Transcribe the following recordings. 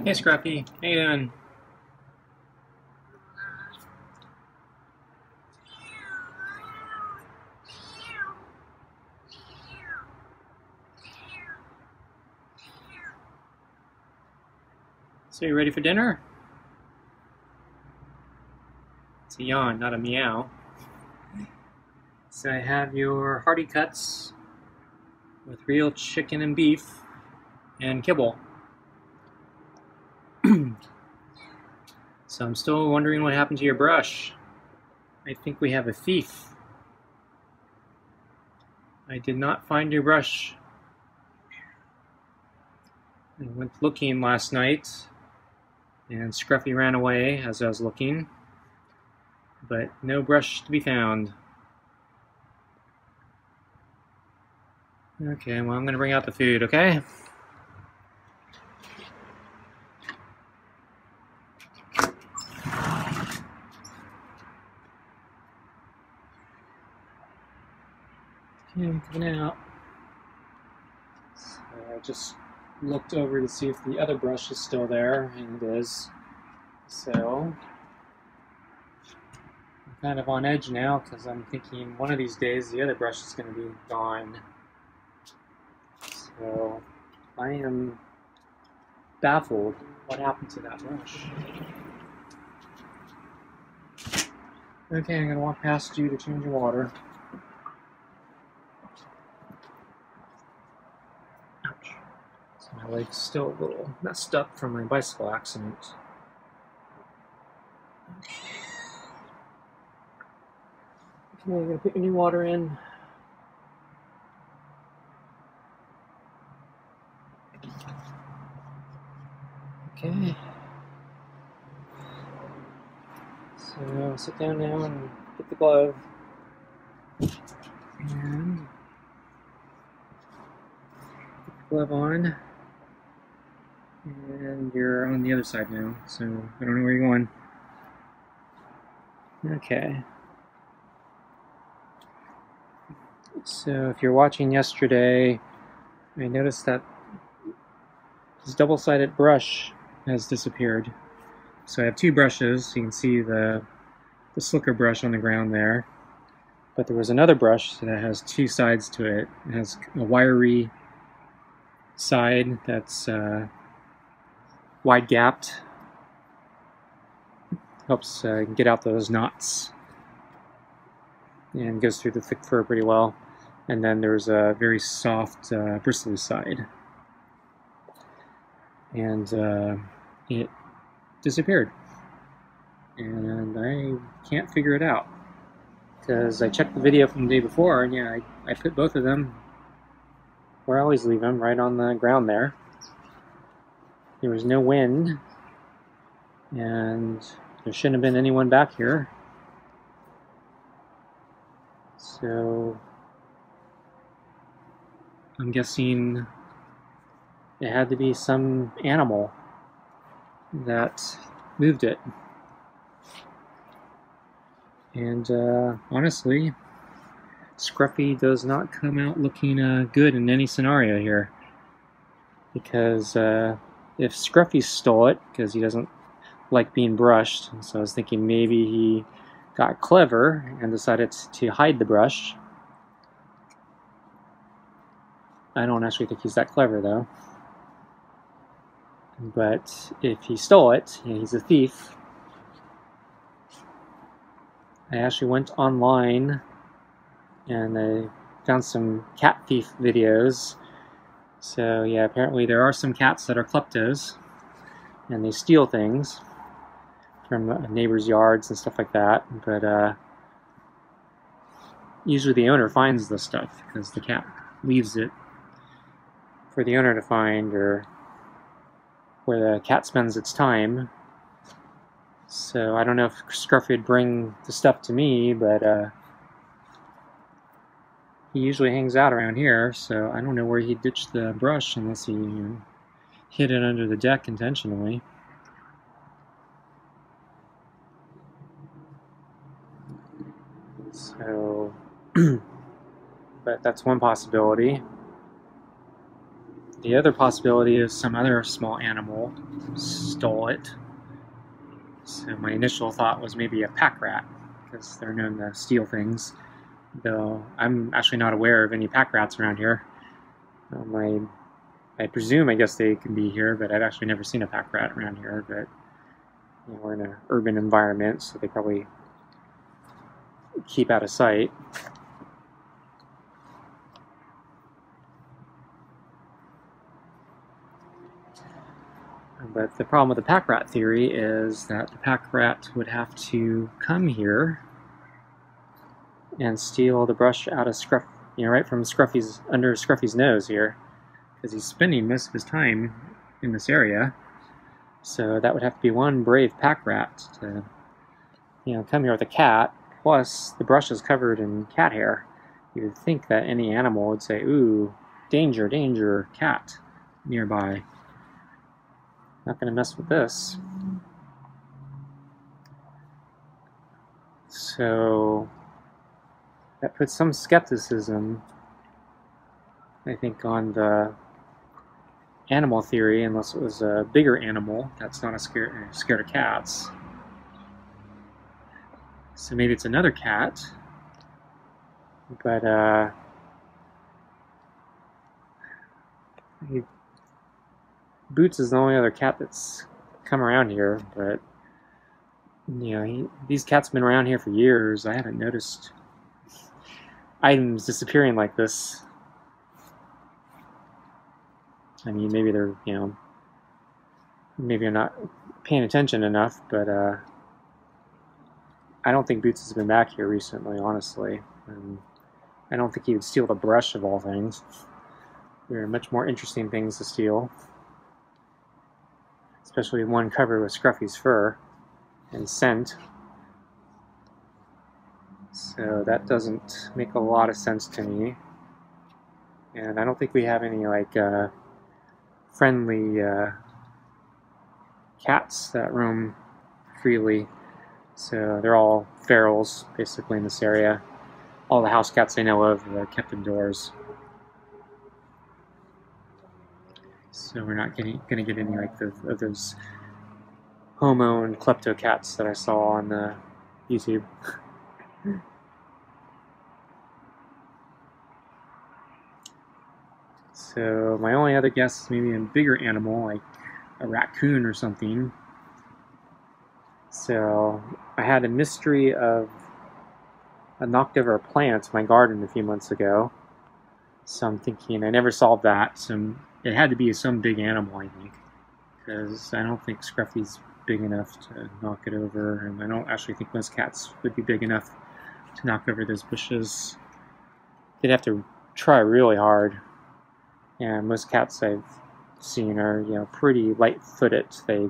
Hey Scruffy, how you doing? So you ready for dinner? It's a yawn, not a meow. So I have your hearty cuts with real chicken and beef and kibble. So I'm still wondering what happened to your brush. I think we have a thief. I did not find your brush. I went looking last night and Scruffy ran away as I was looking, but no brush to be found. Okay, well I'm gonna bring out the food, okay? Okay, coming out. So I just looked over to see if the other brush is still there, and it is. So I'm kind of on edge now because I'm thinking one of these days the other brush is going to be gone. So I am baffled. What happened to that brush? Okay, I'm going to walk past you to change your water. Ouch. So my leg's still a little messed up from my bicycle accident. Okay, I'm going to put your new water in. Okay. So sit down now and get the glove. And put the glove on. And you're on the other side now, so I don't know where you're going. Okay. So if you're watching yesterday, I noticed that this double-sided brush has disappeared. So I have two brushes. You can see the slicker brush on the ground there. But there was another brush that has two sides to it. It has a wiry side that's wide-gapped. Helps get out those knots. And goes through the thick fur pretty well. And then there's a very soft, bristly side. And it disappeared. And I can't figure it out. Because I checked the video from the day before, and yeah, I put both of them where I always leave them, right on the ground there. There was no wind, and there shouldn't have been anyone back here. So I'm guessing it had to be some animal that moved it. And honestly, Scruffy does not come out looking good in any scenario here. Because if Scruffy stole it, because he doesn't like being brushed, so I was thinking maybe he got clever and decided to hide the brush. I don't actually think he's that clever though. But if he stole it, yeah, he's a thief. I actually went online and I found some cat thief videos. So yeah, apparently there are some cats that are kleptos and they steal things from neighbors' yards and stuff like that. But usually the owner finds the stuff because the cat leaves it for the owner to find, or where the cat spends its time. So I don't know if Scruffy would bring the stuff to me, but he usually hangs out around here, so I don't know where he ditched the brush unless he hid it under the deck intentionally. So, but that's one possibility. The other possibility is some other small animal stole it. So my initial thought was maybe a pack rat, because they're known to steal things. Though I'm actually not aware of any pack rats around here. I presume, I guess they can be here, but I've actually never seen a pack rat around here. But you know, we're in an urban environment, so they probably keep out of sight. But the problem with the pack rat theory is that the pack rat would have to come here and steal the brush out of Scruff, right from Scruffy's, under Scruffy's nose here, because he's spending most of his time in this area. So that would have to be one brave pack rat to, come here with a cat. Plus, the brush is covered in cat hair. You would think that any animal would say, "Ooh, danger, danger, cat nearby." Not going to mess with this. So that puts some skepticism, I think, on the animal theory, unless it was a bigger animal that's not scared of cats. So maybe it's another cat, but Boots is the only other cat that's come around here, but these cats have been around here for years. I haven't noticed items disappearing like this. I mean, maybe they're, maybe I'm not paying attention enough, but I don't think Boots has been back here recently, honestly. I don't think he would steal the brush of all things. There are much more interesting things to steal. Especially one covered with Scruffy's fur and scent. So that doesn't make a lot of sense to me. And I don't think we have any friendly cats that roam freely. So they're all ferals basically in this area. All the house cats I know of are kept indoors. So we're not going to get any of those homo and klepto cats that I saw on YouTube. So my only other guess is maybe a bigger animal, like a raccoon or something. So I had a mystery of a knocked over plant in my garden a few months ago. So I'm thinking, I never solved that. So it had to be some big animal, I think, because I don't think Scruffy's big enough to knock it over, and I don't actually think most cats would be big enough to knock over those bushes. They'd have to try really hard, and most cats I've seen are, pretty light-footed. They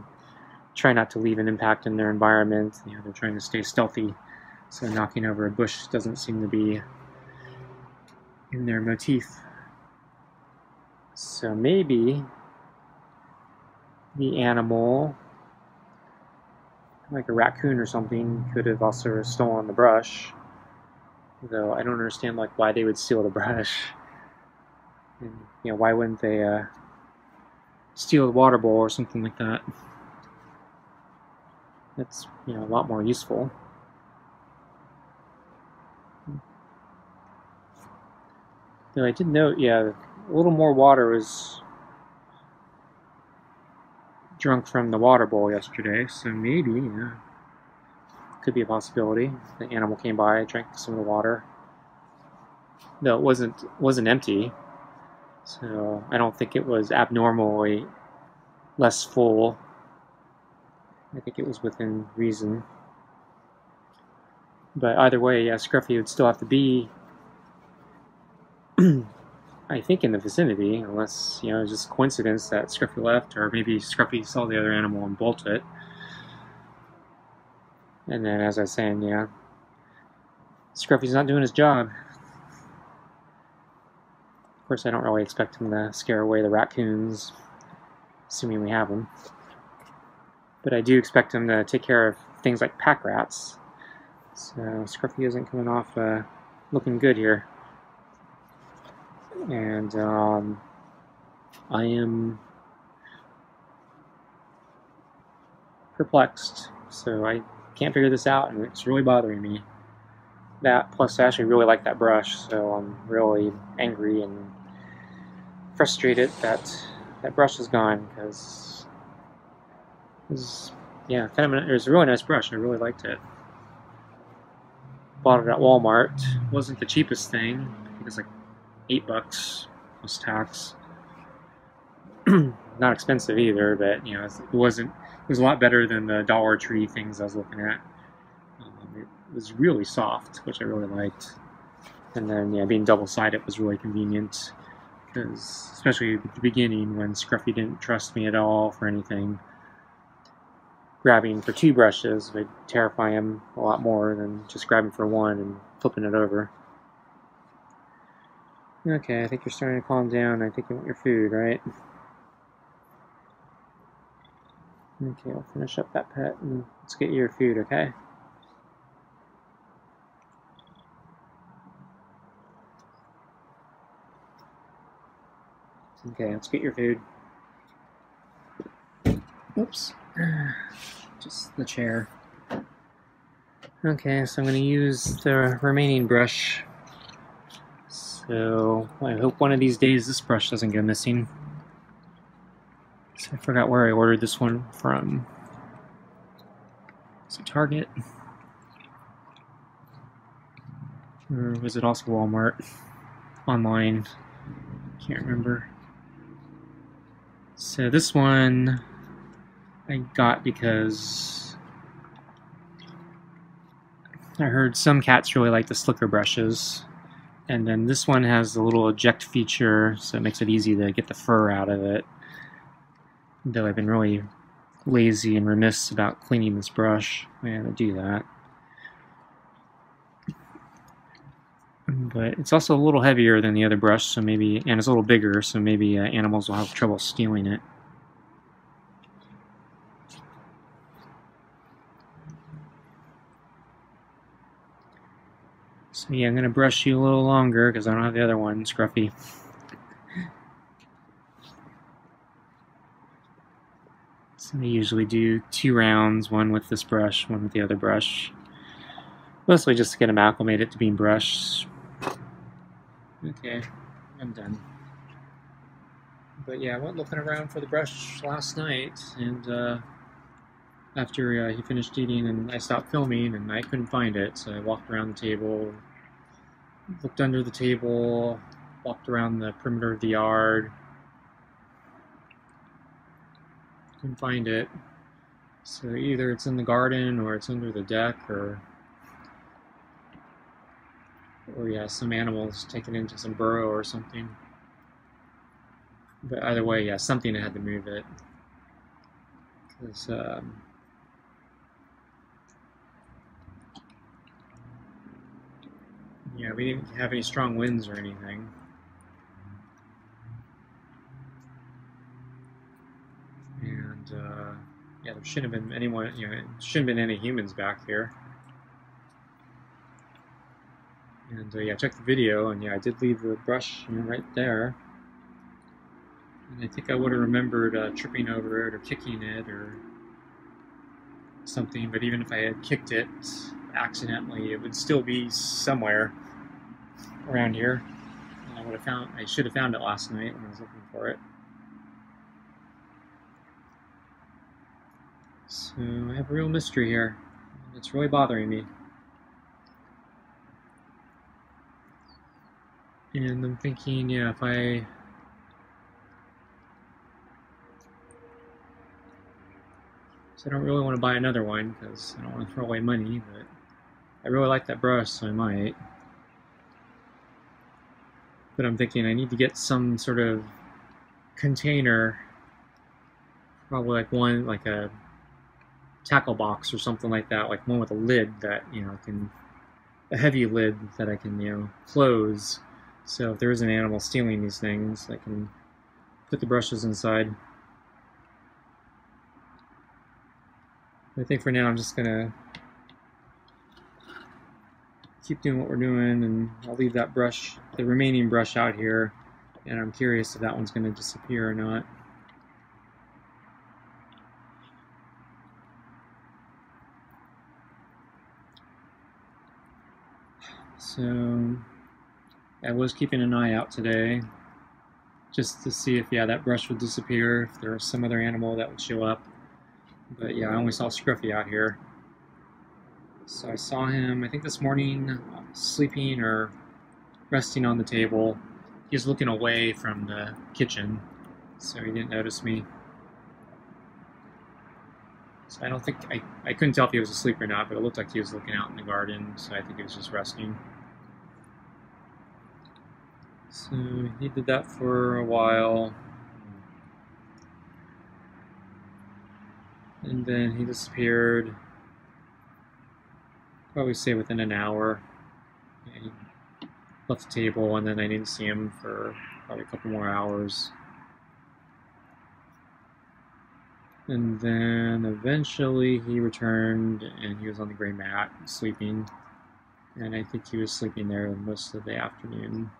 try not to leave an impact in their environment. They're trying to stay stealthy, so knocking over a bush doesn't seem to be in their motif. So maybe the animal, like a raccoon or something, could have also stolen the brush. Though I don't understand why they would steal the brush. And why wouldn't they steal the water bowl or something like that? That's a lot more useful. Though I did note, a little more water was drunk from the water bowl yesterday, so maybe, could be a possibility. The animal came by, drank some of the water. Though it wasn't empty, so I don't think it was abnormally less full. I think it was within reason. But either way, Scruffy would still have to be I think in the vicinity, unless, it's just coincidence that Scruffy left, or maybe Scruffy saw the other animal and bolted it. And then, as I was saying, Scruffy's not doing his job. Of course, I don't really expect him to scare away the raccoons, assuming we have them. But I do expect him to take care of things like pack rats. So Scruffy isn't coming off looking good here. And I am perplexed, so I can't figure this out, and it's really bothering me. That, plus I actually really like that brush, so I'm really angry and frustrated that that brush is gone, because it was, yeah, it was a really nice brush. I really liked it. Bought it at Walmart. Wasn't the cheapest thing. I think it was like $8 plus tax. Not expensive either, but you know, it wasn't. It was a lot better than the Dollar Tree things I was looking at. It was really soft, which I really liked. And then, yeah, being double-sided was really convenient, because especially at the beginning when Scruffy didn't trust me at all for anything, grabbing for 2 brushes would terrify him a lot more than just grabbing for 1 and flipping it over. Okay, I think you're starting to calm down. I think you want your food, right? Okay, I'll finish up that pet and let's get you your food, okay? Okay, let's get your food. Oops. Just the chair. Okay, so I'm going to use the remaining brush. So I hope one of these days this brush doesn't go missing. So I forgot where I ordered this one from. Is it Target? Or was it also Walmart? Online. Can't remember. So this one I got because I heard some cats really like the slicker brushes. And then this one has the little eject feature, so it makes it easy to get the fur out of it. Though I've been really lazy and remiss about cleaning this brush. I gotta do that. But it's also a little heavier than the other brush, so maybe, and it's a little bigger, so maybe animals will have trouble stealing it. So yeah, I'm gonna brush you a little longer because I don't have the other one, Scruffy. So I usually do 2 rounds, one with this brush, one with the other brush. Mostly just to get them acclimated to being brushed. Okay, I'm done. But yeah, I went looking around for the brush last night, and after he finished eating and I stopped filming and I couldn't find it, so I walked around the table, looked under the table, walked around the perimeter of the yard. Couldn't find it. So either it's in the garden or it's under the deck, or yeah, some animals take it into some burrow or something. But either way, yeah, something had to move it. Because yeah, we didn't have any strong winds or anything. And yeah, there shouldn't have been anyone, you know, it shouldn't have been any humans back here. And yeah, check the video, and yeah, I did leave the brush, you know, right there. And I think I would have remembered tripping over it or kicking it or something, but even if I had kicked it accidentally, it would still be somewhere around here. And I should have found it last night when I was looking for it. So I have a real mystery here. It's really bothering me. And I'm thinking, yeah, if I... So I don't really want to buy another one because I don't want to throw away money, but I really like that brush, so I might. But I'm thinking I need to get some sort of container, probably like one, like a tackle box or something like that, like one with a lid that, you know, a heavy lid that I can, you know, close. So if there is an animal stealing these things, I can put the brushes inside. I think for now I'm just gonna keep doing what we're doing, and I'll leave that brush, the remaining brush out here, And I'm curious if that one's going to disappear or not. So I was keeping an eye out today just to see if, yeah, that brush would disappear, if there was some other animal that would show up. But yeah, I only saw Scruffy out here. So I saw him, I think this morning, sleeping or resting on the table. He was looking away from the kitchen, so he didn't notice me. So I don't think, I couldn't tell if he was asleep or not, but it looked like he was looking out in the garden, so I think he was just resting. So he did that for a while. And then he disappeared, probably say within an hour. Yeah, he left the table, and then I didn't see him for probably a couple more hours. And then eventually he returned, and he was on the gray mat, sleeping. And I think he was sleeping there most of the afternoon.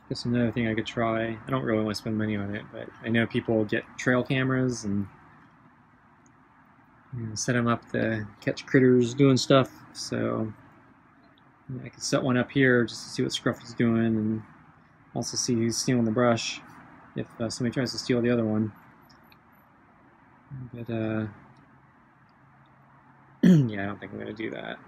Guess another thing I could try. I don't really want to spend money on it, but I know people get trail cameras and set them up to catch critters doing stuff. So I could set one up here just to see what Scruffy's doing, and also see who's stealing the brush if somebody tries to steal the other one. But yeah, I don't think I'm going to do that.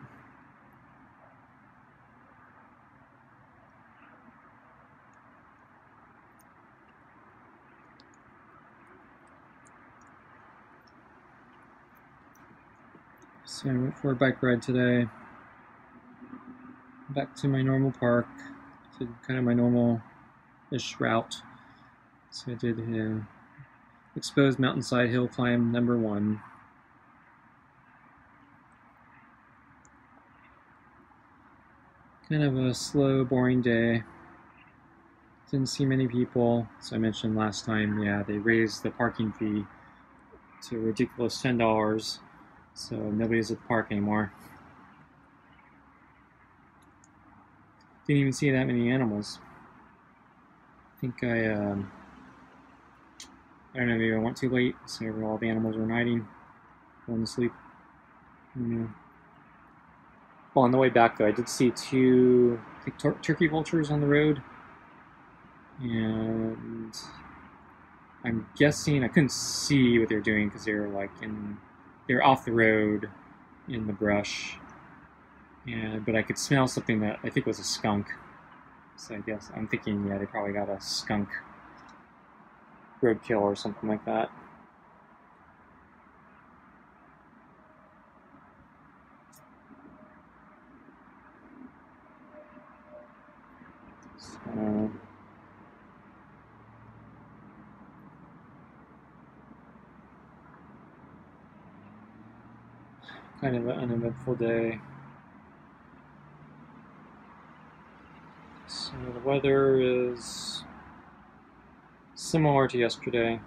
So I went for a bike ride today, back to my normal park, to kind of my normal-ish route. So I did exposed mountainside hill climb #1. Kind of a slow, boring day. Didn't see many people. So I mentioned last time, yeah, they raised the parking fee to a ridiculous $10. So nobody's at the park anymore. Didn't even see that many animals. I think I don't know, maybe I went too late, so all the animals were hiding, going to sleep. Well, on the way back, though, I did see two, I think, turkey vultures on the road. And I'm guessing, I couldn't see what they were doing because they were like they were off the road in the brush. But I could smell something that I think was a skunk. So I guess I'm thinking, yeah, they probably got a skunk roadkill or something like that. So kind of an uneventful day. So the weather is similar to yesterday.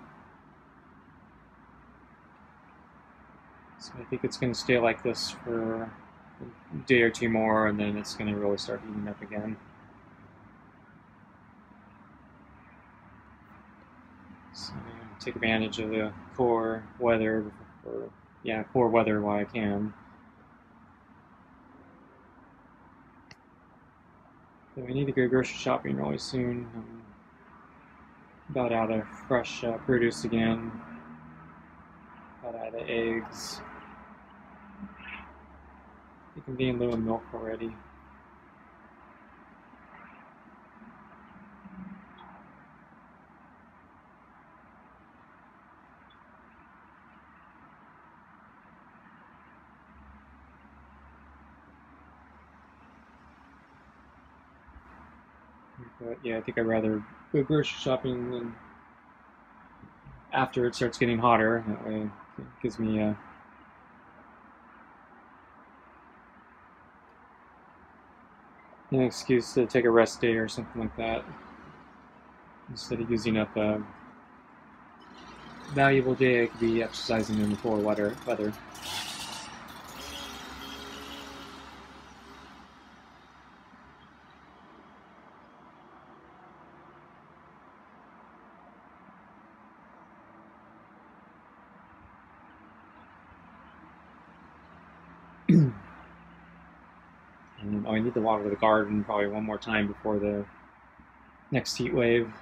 So I think it's going to stay like this for a day or two more, and then it's going to really start heating up again. So take advantage of the core weather, core weather while I can. So we need to go grocery shopping really soon. I'm about out of fresh produce again. About out of eggs. I think I'm being low in milk already. But yeah, I think I'd rather go grocery shopping than after it starts getting hotter. That way It gives me an excuse to take a rest day or something like that, instead of using up a valuable day I could be exercising in the poor weather. And I need to water the garden probably one more time before the next heat wave.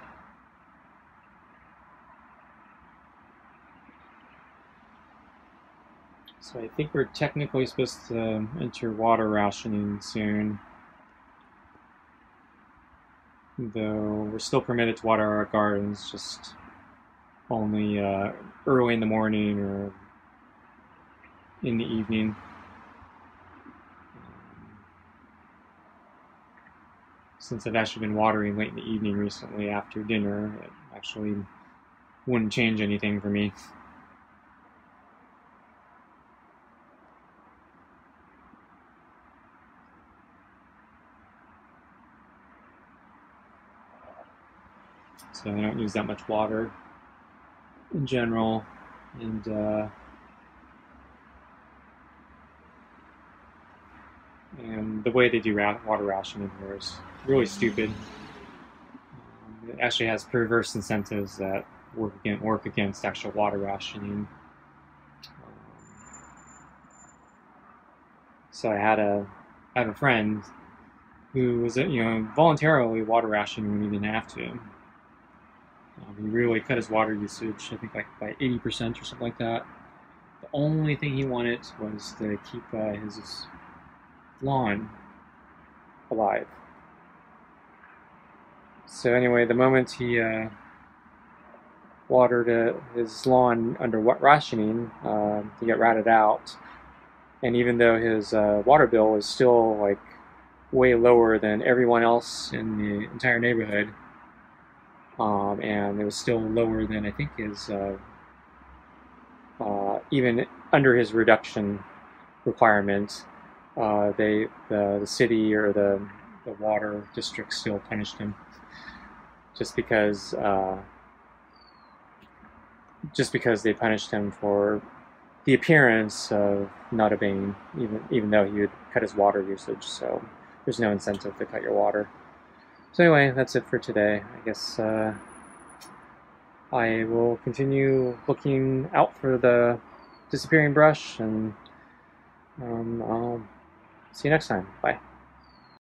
So I think we're technically supposed to enter water rationing soon, though we're still permitted to water our gardens, just only early in the morning or in the evening. Since I've actually been watering late in the evening recently after dinner, it actually wouldn't change anything for me. So I don't use that much water in general, and the way they do water rationing here is really stupid. It actually has perverse incentives that work against actual water rationing. So I have a friend who was voluntarily water rationing when he didn't have to. He really cut his water usage, I think, like by 80% or something like that. The only thing he wanted was to keep his lawn alive. So anyway, the moment he watered his lawn under rationing, he got ratted out. And even though his water bill was still like way lower than everyone else in the entire neighborhood, and it was still lower than I think his even under his reduction requirement, the city or the water district still punished him just because they punished him for the appearance of not obeying, even though he would cut his water usage. So there's no incentive to cut your water. So anyway, that's it for today. I guess I will continue looking out for the disappearing brush, and I'll see you next time. Bye.